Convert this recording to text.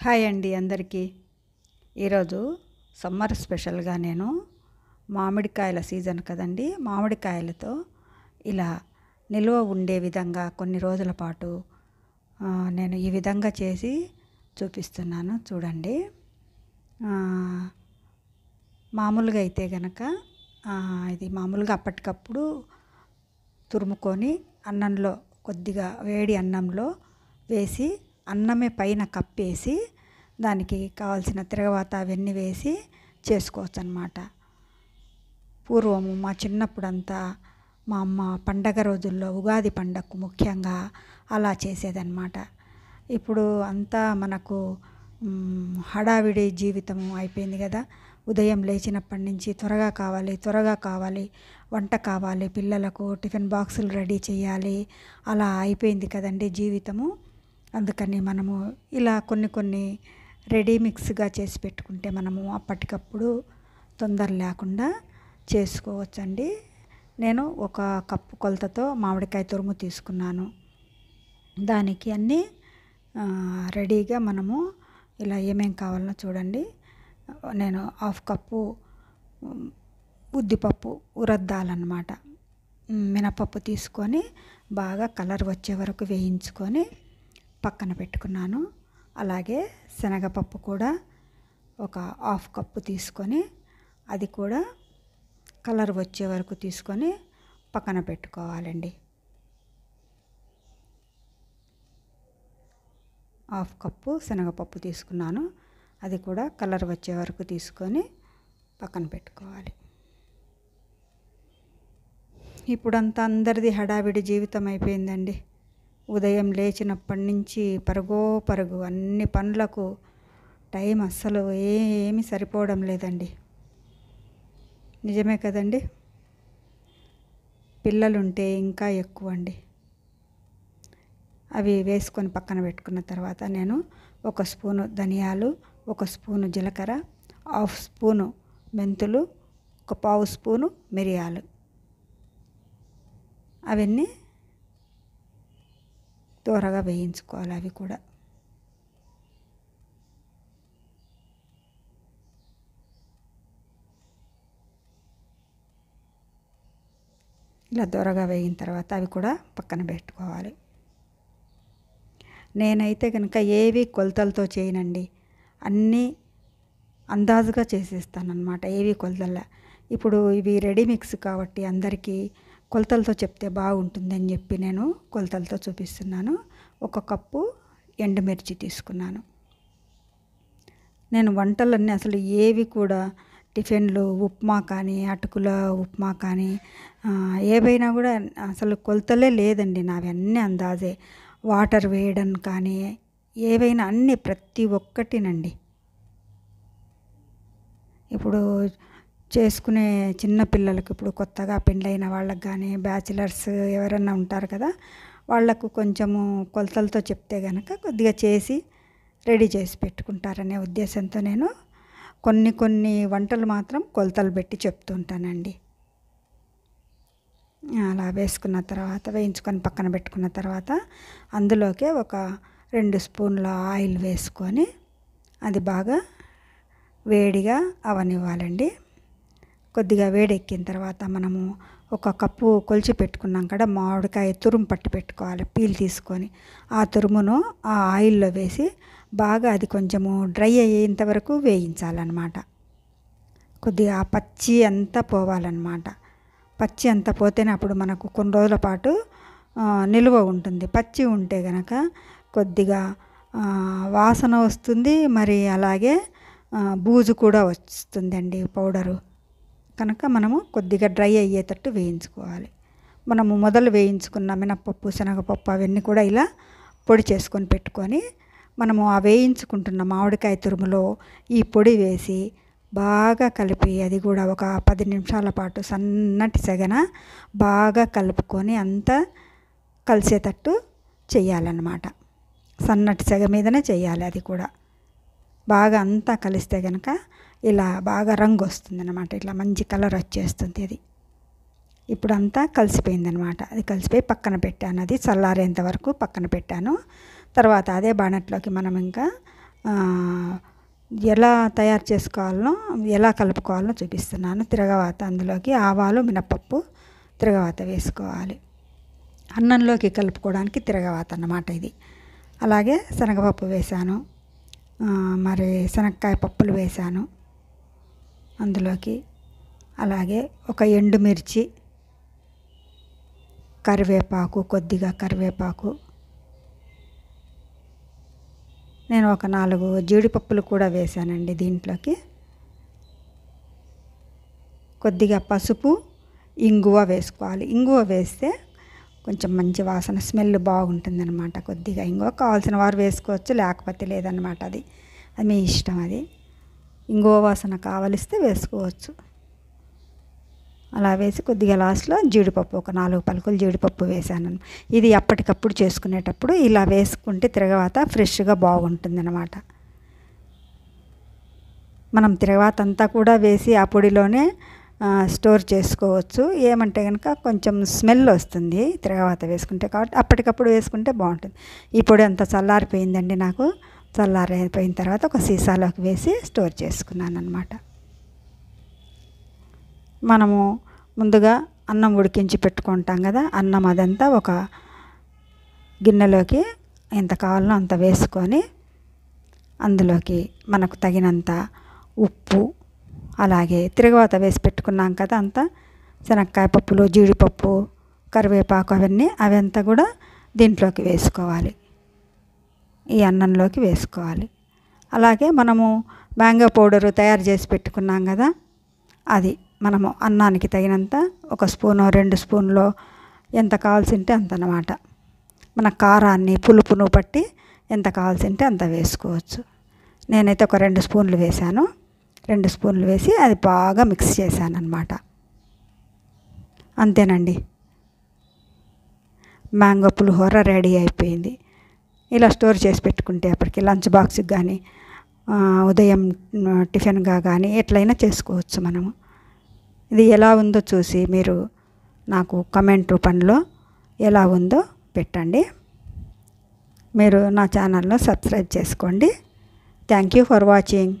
Hi అండి అందరికీ. ఈరోజు సమ్మర్ స్పెషల్గా నేను మామిడికాయల సీజన్ కదండి, మామిడికాయలతో ఇలా నిల్వ ఉండే విధంగా కొన్ని రోజుల పాటు నేను ఈ విధంగా చేసి చూపిస్తున్నాను చూడండి. మామూలుగా అయితే గనక ఇది మామూలుగా అప్పటికప్పుడు తురుముకొని అన్నంలో కొద్దిగా వేడి అన్నంలో వేసి అన్నమే పైన కప్పేసి దానికి కావాల్సిన తిరగవాత అవన్నీ వేసి చేసుకోవచ్చు అన్నమాట. పూర్వము మా చిన్నప్పుడంతా మా అమ్మ పండగ రోజుల్లో ఉగాది పండగకు ముఖ్యంగా అలా చేసేదన్నమాట. ఇప్పుడు అంతా మనకు హడావిడి జీవితం అయిపోయింది కదా. ఉదయం లేచినప్పటి నుంచి త్వరగా కావాలి వంట కావాలి, పిల్లలకు టిఫిన్ బాక్సులు రెడీ చేయాలి, అలా అయిపోయింది కదండి జీవితము. అందుకని మనము ఇలా కొన్ని రెడీ మిక్స్గా చేసి పెట్టుకుంటే మనము అప్పటికప్పుడు తొందర లేకుండా చేసుకోవచ్చండి. నేను 1 కప్పు కొలతతో మామిడికాయ తురుము తీసుకున్నాను. దానికి అన్నీ రెడీగా మనము ఇలా ఏమేం కావాలనో చూడండి. నేను 1/2 కప్పు ఉద్దిపప్పు ఉరద్దాలన్నమాట, మినపప్పు తీసుకొని బాగా కలర్ వచ్చే వరకు వేయించుకొని పక్కన పెట్టుకున్నాను. అలాగే శనగపప్పు కూడా 1/2 కప్పు తీసుకొని అది కూడా కలర్ వచ్చే వరకు తీసుకొని పక్కన పెట్టుకోవాలండి. 1/2 కప్పు శనగపప్పు తీసుకున్నాను, అది కూడా కలర్ వచ్చే వరకు తీసుకొని పక్కన పెట్టుకోవాలి. ఇప్పుడంతా అందరిది హడావిడి జీవితం అయిపోయిందండి. ఉదయం లేచినప్పటి నుంచి పరుగు అన్ని పనులకు టైం అస్సలు ఏమీ సరిపోవడం లేదండి. నిజమే కదండి. పిల్లలుంటే ఇంకా ఎక్కువ అండి. అవి వేసుకొని పక్కన పెట్టుకున్న తర్వాత నేను 1 స్పూను ధనియాలు, 1 స్పూను జీలకర్ర, 1/2 స్పూను మెంతులు, 1/4 స్పూను మిరియాలు అవన్నీ త్వరగా వేయించుకోవాలి. అవి కూడా ఇలా దూరగా వేగిన తర్వాత అవి కూడా పక్కన పెట్టుకోవాలి. నేనైతే కనుక ఏవి కొలతలతో చేయనండి, అన్నీ అందాజుగా చేసేస్తానన్నమాట, ఏవి కొలతల. ఇప్పుడు ఇవి రెడీ మిక్స్ కాబట్టి అందరికీ కొలతలతో చెప్తే బాగుంటుందని చెప్పి నేను కొలతలతో చూపిస్తున్నాను. 1 కప్పు ఎండుమిర్చి తీసుకున్నాను. నేను వంటలన్నీ అసలు ఏవి కూడా టిఫిన్లు, ఉప్మా కానీ, అటుకుల ఉప్మా కానీ ఏవైనా కూడా అసలు కొలతలే లేదండి నావి, అన్నీ అందాజే. వాటర్ వేయడం కానీ ఏవైనా అన్నీ ప్రతి ఒక్కటినండి. ఇప్పుడు చేసుకునే చిన్న పిల్లలకు, ఇప్పుడు కొత్తగా పెళ్ళైన వాళ్ళకి కానీ, బ్యాచిలర్స్ ఎవరన్నా ఉంటారు కదా, వాళ్లకు కొంచెము కొలతలతో చెప్తే కనుక కొద్దిగా చేసి రెడీ చేసి పెట్టుకుంటారనే ఉద్దేశంతో నేను కొన్ని వంటలు మాత్రం కొలతలు పెట్టి చెప్తూ ఉంటానండి. అలా వేసుకున్న తర్వాత వేయించుకొని పక్కన పెట్టుకున్న తర్వాత అందులోకే 2 స్పూన్ల ఆయిల్ వేసుకొని అది బాగా వేడిగా అవనివ్వాలండి. కొద్దిగా వేడెక్కిన తర్వాత మనము 1 కప్పు కొలిచి పెట్టుకున్నాం కదా మామిడికాయ తురుము పట్టి పెట్టుకోవాలి, పీల్ తీసుకొని ఆ తురుమును ఆ ఆయిల్లో వేసి బాగా అది కొంచెము డ్రై అయ్యేంత వరకు వేయించాలన్నమాట. కొద్దిగా పచ్చి అంతా పోవాలన్నమాట. పచ్చి అంతా పోతేనే అప్పుడు మనకు కొన్ని రోజుల పాటు నిల్వ ఉంటుంది. పచ్చి ఉంటే గనక కొద్దిగా వాసన వస్తుంది, మరి అలాగే బూజు కూడా వస్తుందండి పౌడరు. కనుక మనము కొద్దిగా డ్రై అయ్యేటట్టు వేయించుకోవాలి. మనము మొదలు వేయించుకున్న మినపప్పు, శనగపప్పు అవన్నీ కూడా ఇలా పొడి చేసుకొని పెట్టుకొని మనము ఆ వేయించుకుంటున్న మామిడికాయ తురుములో ఈ పొడి వేసి బాగా కలిపి అది కూడా 10 నిమిషాల పాటు సన్నటి సెగన బాగా కలుపుకొని అంతా కలిసేటట్టు చేయాలన్నమాట. సన్నటి సెగ మీదనే చేయాలి. అది కూడా బాగా అంతా కలిస్తే కనుక ఇలా బాగా రంగు వస్తుంది అన్నమాట, ఇట్లా మంచి కలర్ వచ్చేస్తుంది. అది ఇప్పుడు అంతా కలిసిపోయిందనమాట. అది కలిసిపోయి పక్కన పెట్టాను, అది చల్లారేంత వరకు పక్కన పెట్టాను. తర్వాత అదే బాణట్లోకి మనం ఇంకా ఎలా తయారు చేసుకోవాలనో ఎలా కలుపుకోవాలనో చూపిస్తున్నాను. తిరగవాత అందులోకి ఆవాలు మినపప్పు తిరగవాత వేసుకోవాలి. అన్నంలోకి కలుపుకోవడానికి తిరగవాత అన్నమాట ఇది. అలాగే శనగపప్పు వేశాను, మరి శనక్కాయ పప్పులు వేశాను అందులోకి. అలాగే ఒక ఎండుమిర్చి, కరివేపాకు, కొద్దిగా కరివేపాకు, నేను ఒక 4 జీడిపప్పులు కూడా వేశానండి దీంట్లోకి. కొద్దిగా పసుపు, ఇంగువ వేసుకోవాలి. ఇంగువ వేస్తే కొంచెం మంచి వాసన, స్మెల్ బాగుంటుందన్నమాట. కొద్దిగా ఇంగువ కావాల్సిన వారు వేసుకోవచ్చు, లేకపోతే లేదన్నమాట. అది మీ ఇష్టం. అది ఇంగువ వాసన కావలిస్తే వేసుకోవచ్చు. అలా వేసి కొద్దిగా లాస్ట్లో జీడిపప్పు, ఒక 4 పలుకులు జీడిపప్పు వేసాను. ఇది అప్పటికప్పుడు చేసుకునేటప్పుడు ఇలా వేసుకుంటే తిరగవాత ఫ్రెష్గా బాగుంటుందన్నమాట. మనం తిరగవాత అంతా కూడా వేసి ఆ పొడిలోనే స్టోర్ చేసుకోవచ్చు. ఏమంటే కనుక కొంచెం స్మెల్ వస్తుంది తిరగవాత వేసుకుంటే, కాబట్టి అప్పటికప్పుడు వేసుకుంటే బాగుంటుంది. ఈ పొడి అంతా చల్లారిపోయిందండి నాకు. చల్లారిపోయిన తర్వాత ఒక సీసాలోకి వేసి స్టోర్ చేసుకున్నాను అన్నమాట. మనము ముందుగా అన్నం ఉడికించి పెట్టుకుంటాం కదా, అన్నం అదంతా ఒక గిన్నెలోకి ఎంత కావాలనో అంత వేసుకొని అందులోకి మనకు తగినంత ఉప్పు, అలాగే తిరగవాత వేసి పెట్టుకున్నాం కదా అంతా, శనక్కాయ పప్పులు, జీడిపప్పు, కరివేపాకు అవంతా కూడా దీంట్లోకి వేసుకోవాలి, ఈ అన్నంలోకి వేసుకోవాలి. అలాగే మనము మ్యాంగో పౌడరు తయారు చేసి పెట్టుకున్నాం కదా, అది మనము అన్నానికి తగినంత 1 స్పూను 2 స్పూన్లో ఎంత కావాల్సి ఉంటే అంత అన్నమాట. మన కారాన్ని పులుపును బట్టి ఎంత కావాల్సి ఉంటే అంత వేసుకోవచ్చు. నేనైతే ఒక 2 స్పూన్లు వేశాను. 2 స్పూన్లు వేసి అది బాగా మిక్స్ చేశాను అన్నమాట. అంతేనండి, మ్యాంగో పులిహోర రెడీ అయిపోయింది. ఇలా స్టోర్ చేసి పెట్టుకుంటే అప్పటికి లంచ్ బాక్స్కి కానీ ఉదయం టిఫిన్గా కానీ ఎట్లయినా చేసుకోవచ్చు మనము. ఇది ఎలా ఉందో చూసి మీరు నాకు కమెంట్ రూపంలో ఎలా ఉందో పెట్టండి. మీరు నా ఛానల్లో సబ్స్క్రైబ్ చేసుకోండి. Thank you for watching.